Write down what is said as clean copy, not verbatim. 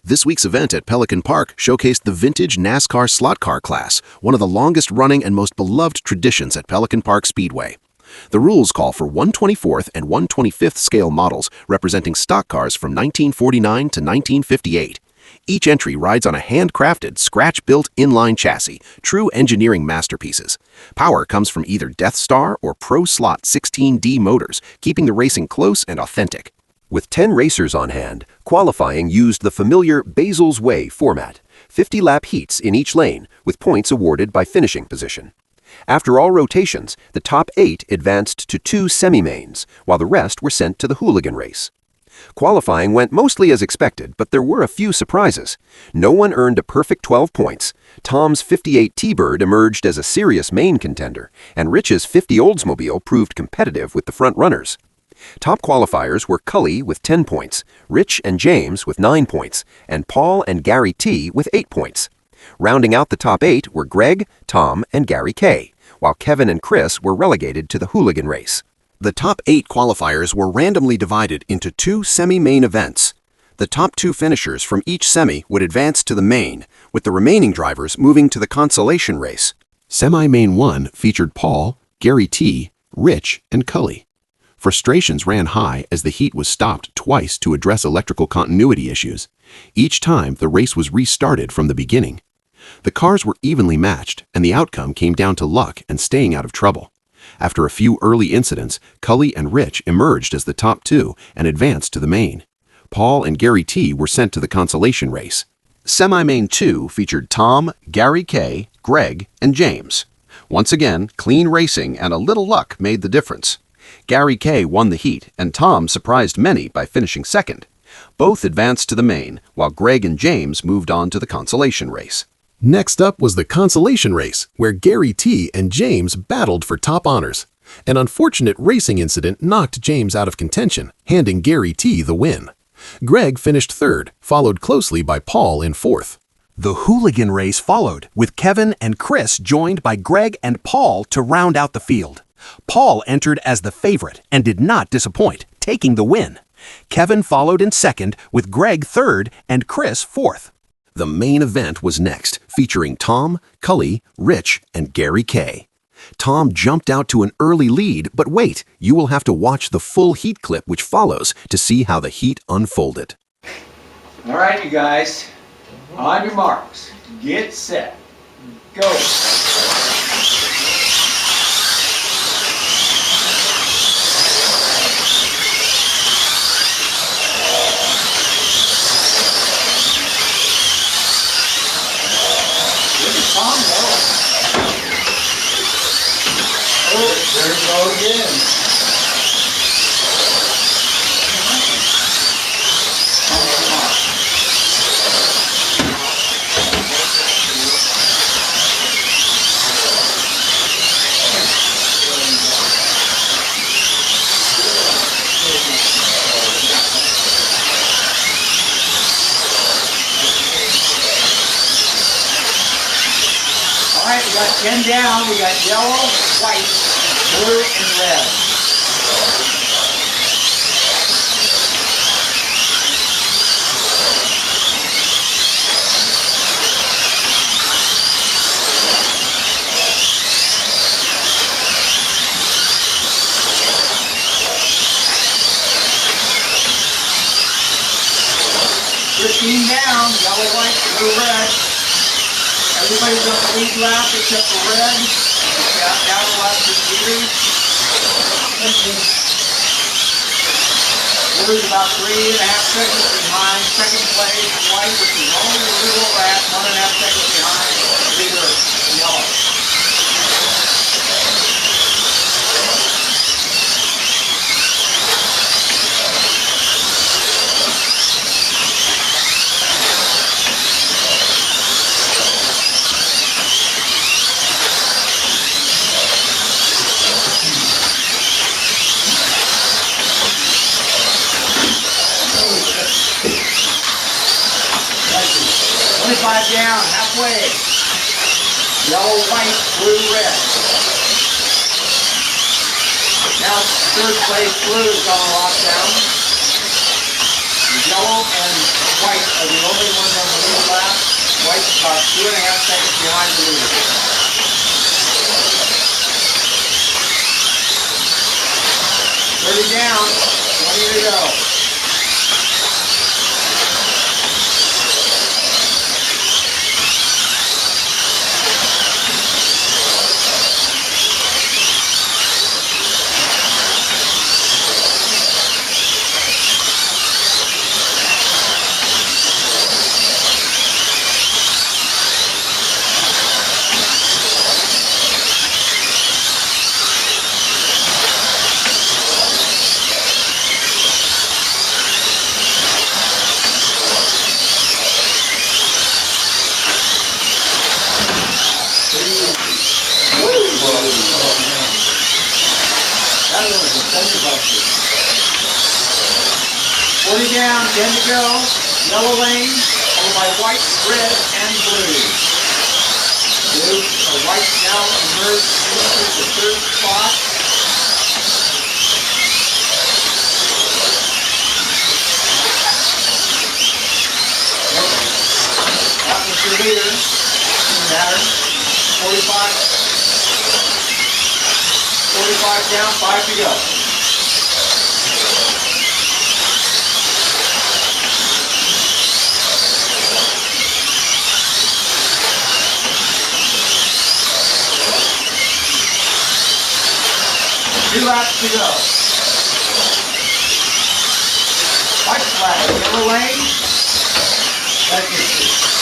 This week's event at Pelican Park showcased the Vintage NASCAR slot car class, one of the longest-running and most beloved traditions at Pelican Park Speedway. The rules call for 1/24th and 1/25th scale models representing stock cars from 1949 to 1958. Each entry rides on a handcrafted, scratch-built inline chassis, true engineering masterpieces. Power comes from either Deathstar or ProSlot 16D motors, keeping the racing close and authentic. With 10 racers on hand, qualifying used the familiar Basil's Way format, 50-lap heats in each lane, with points awarded by finishing position. After all rotations, the top 8 advanced to 2 semi-mains, while the rest were sent to the Hooligan race. Qualifying went mostly as expected, but there were a few surprises. No one earned a perfect 12 points. Tom's 58 T-Bird emerged as a serious main contender, and Rich's 50 Oldsmobile proved competitive with the front runners. Top qualifiers were Cully with 10 points, Rich and James with 9 points, and Paul and Gary T with 8 points. Rounding out the top 8 were Greg, Tom, and Gary K, while Kevin and Chris were relegated to the Hooligan race. The top 8 qualifiers were randomly divided into 2 semi-main events. The top 2 finishers from each semi would advance to the main, with the remaining drivers moving to the consolation race. Semi-main 1 featured Paul, Gary T, Rich, and Cully. Frustrations ran high as the heat was stopped twice to address electrical continuity issues. Each time, the race was restarted from the beginning. The cars were evenly matched, and the outcome came down to luck and staying out of trouble. After a few early incidents, Cully and Rich emerged as the top 2 and advanced to the main. Paul and Gary T were sent to the consolation race. Semi-main 2 featured Tom, Gary K, Greg, and James. Once again, clean racing and a little luck made the difference. Gary K won the heat, and Tom surprised many by finishing second. Both advanced to the main, while Greg and James moved on to the consolation race. Next up was the consolation race, where Gary T and James battled for top honors. An unfortunate racing incident knocked James out of contention, handing Gary T the win. Greg finished third, followed closely by Paul in fourth. The Hooligan race followed, with Kevin and Chris joined by Greg and Paul to round out the field. Paul entered as the favorite and did not disappoint, taking the win. Kevin followed in second, with Greg third and Chris fourth. The main event was next, featuring Tom, Cully, Rich, and Gary K. Tom jumped out to an early lead, but wait, you will have to watch the full heat clip which follows to see how the heat unfolded. All right, you guys, on your marks, get set, go. Oh, there we go again. All right, we got 10 down. We got yellow, white, blue, and red. Down, yellow, white, blue, red. Everybody's on the lead lap except for red. Down the left is Gary. Blue's about 3.5 seconds behind second place. White, which is only a little over 1.5 seconds behind leader yellow. Down, halfway. Yellow, white, blue, red. Now third place blue is on lockdown. Yellow and white are the only ones behind the leader. 30 down, 20 to go. That was a contender buster. 40 down, 10 to go. Yellow lane, followed by white, red, and blue. Blue or white now emerged into the third spot. That was the leader. Doesn't matter. 45 down, 5 to go. Two laps to go. White flag, yellow lane. That's it.